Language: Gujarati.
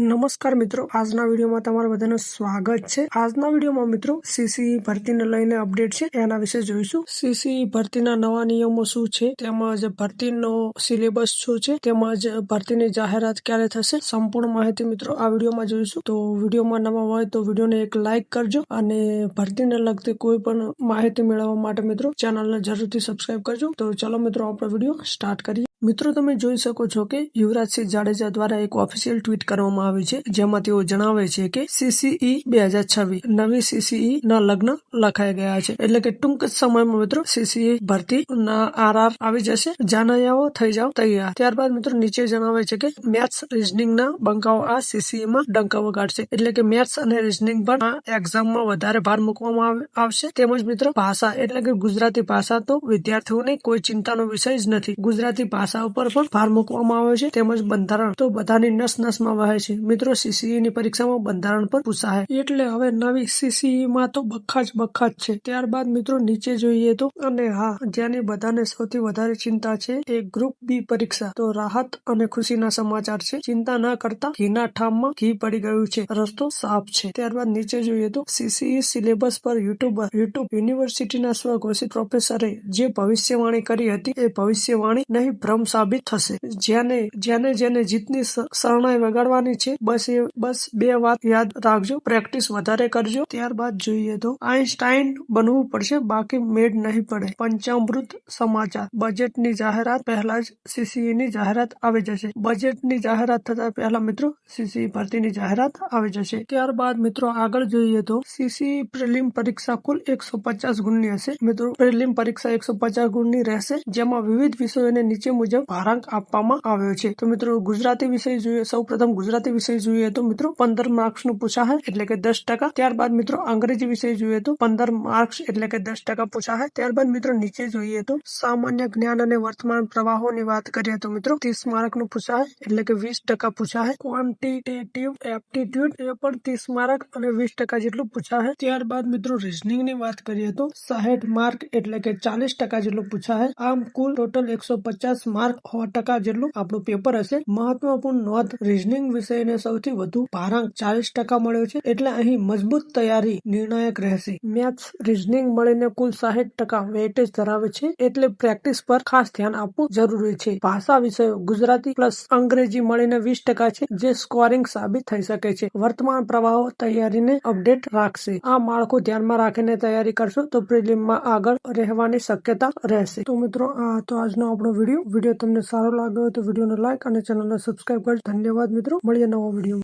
નમસ્કાર મિત્રો, આજના વિડીયોમાં તમારું બધાનું સ્વાગત છે। આજના વિડીયોમાં મિત્રો સીસી ભરતીને લઈને અપડેટ છે, એના વિશે જોઈશું। સીસી ભરતીના નવા નિયમો શું છે, તેમજ ભરતીનો સિલેબસ શું છે, તેમજ ભરતીની જાહેરાત ક્યારે થશે, સંપૂર્ણ માહિતી મિત્રો આ વિડીયોમાં જોઈશું। તો વિડીયોમાં નવા હોય તો વિડીયોને એક લાઇક કરજો અને ભરતીને લગતી કોઈ પણ માહિતી મેળવવા માટે મિત્રો ચેનલને જરૂરથી સબસ્ક્રાઇબ કરજો। તો ચલો મિત્રો આપણે વિડીયો સ્ટાર્ટ કરીએ। મિત્રો તમે જોઈ શકો છો કે યુવરાજસિંહ જાડેજા દ્વારા એક ઓફિશિયલ ટ્વીટ કરવામાં આવી છે, જેમાં તેઓ જણાવે છે કે સીસીઈ 2026 નવી સીસીઈ ના લગ્ન લખાઈ ગયા છે, એટલે કે ટૂંક જ સમયમાં મિત્રો સીસીઈ ભરતી ના આરઆર આવી જશે। જાનૈયાઓ થઈ જાવ તૈયાર। ત્યારબાદ મિત્રો નીચે જણાવે છે કે મેથ્સ રીઝનિંગ ના બંકાઓ આ સીસીઈ માં ડંકા વગાડશે, એટલે કે મેથ્સ અને રીઝનિંગ પર આ એક્ઝામમાં વધારે ભાર મૂકવામાં આવશે। તેમજ મિત્રો ભાષા એટલે કે ગુજરાતી ભાષા તો વિદ્યાર્થીઓને કોઈ ચિંતાનો વિષય જ નથી। ગુજરાતી ભાષા ઉપર પણ ભાર મૂકવામાં આવે છે। તેમજ બંધારણ તો બધાની નસ નસમાં વહે છે મિત્રો। સીસીઈ ની પરીક્ષામાં બંધારણ પર પૂછાય, એટલે હવે નવી સીસીઈ માં તો બખા જ છે। ત્યારબાદ મિત્રો નીચે જોઈએ તો, અને હા, જેની બધાને સૌથી વધારે ચિંતા છે એ ગ્રુપ બી પરીક્ષા, તો રાહત અને ખુશીના સમાચાર છે। ચિંતા ન કરતા ઘીના ઠામમાં ઘી પડી ગયું છે, રસ્તો સાફ છે। ત્યારબાદ નીચે જોઈએ તો સીસીઈ સિલેબસ પર યુટ્યુબ યુનિવર્સિટીના સ્વઘોષિત પ્રોફેસરે જે ભવિષ્યવાણી કરી હતી એ ભવિષ્યવાણી નહીં ભ્રમ સાબિત થશે। જેને જીતની શરણાઈ વગાડવાની છે, બસ બે વાત યાદ રાખજો, પ્રેક્ટિસ વધારે કરજો। ત્યારબાદ જોઈએ તો આઈન્સ્ટાઈન બનવું પડશે, બાકી મેળ નહીં પડે। પંચામૃત સમાચાર, બજેટની જાહેરાત પહેલા જ સીસીઈ ની જાહેરાત આવી જશે। બજેટની જાહેરાત થતા પહેલા મિત્રો સીસીઈ ભરતીની જાહેરાત આવી જશે। ત્યારબાદ મિત્રો આગળ જોઈએ તો સીસીઈ પ્રિલિમ પરીક્ષા કુલ 150 ગુણની હશે। મિત્રો પ્રિલિમ પરીક્ષા 150 ગુણની રહેશે, જેમાં વિવિધ વિષયોને નીચે મુજબ ભારાંક આપવામાં આવ્યો છે। તો મિત્રો ગુજરાતી વિષય જોઈએ, સૌ પ્રથમ ગુજરાતી વિષય જોઈએ તો મિત્રો 15 માર્ક્સ નું પૂછાશે, એટલે કે 10%। ત્યારબાદ મિત્રો અંગ્રેજી વિષય જોઈએ તો 15 માર્ક્સ એટલે કે 10% પૂછાશે। ત્યારબાદ મિત્રો નીચે જોઈએ તો સામાન્ય જ્ઞાન અને વર્તમાન પ્રવાહોની વાત કરીએ તો મિત્રો 30 માર્ક નું પૂછાશે, એટલે કે 20% પૂછાશે। ક્વોન્ટિટેટિવ એપ્ટિટ્યુડ એ પણ 30 માર્ક અને 20% જેટલું પૂછાશે। ત્યારબાદ મિત્રો રીઝનિંગ ની વાત કરીએ તો 60 માર્ક એટલે કે 40% જેટલું પૂછાશે। આમ કુલ ટોટલ 150 માર્ક 100% જેટલું આપણું પેપર હશે। મહત્વપૂર્ણ નોંધ, રીઝનિંગ વિષયને સૌથી વધુ ભારાંક 40% મળ્યો છે, એટલે અહીં મજબૂત તૈયારી નિર્ણાયક રહેશે। મેથ્સ રીઝનિંગ મળીને કુલ 60% વેઇટેજ ધરાવે છે, એટલે પ્રેક્ટિસ પર ખાસ ધ્યાન આપવું જરૂરી છે। ભાષા વિષયો ગુજરાતી પ્લસ અંગ્રેજી મળીને 20% છે, જે સ્કોરિંગ સાબિત થઈ શકે છે। વર્તમાન પ્રવાહો તૈયારીને અપડેટ રાખશે। આ માળખું ધ્યાનમાં રાખીને તૈયારી કરશો તો પ્રિલિમમાં આગળ રહેવાની શક્યતા રહેશે। તો મિત્રો આ તો આજનો આપણો વિડીયો તમને સારો લાગ્યો હોય તો વિડીયોને લાઈક અને ચેનલને સબસ્ક્રાઇબ કરજો। ધન્યવાદ મિત્રો, મળીએ નવા વિડીયો।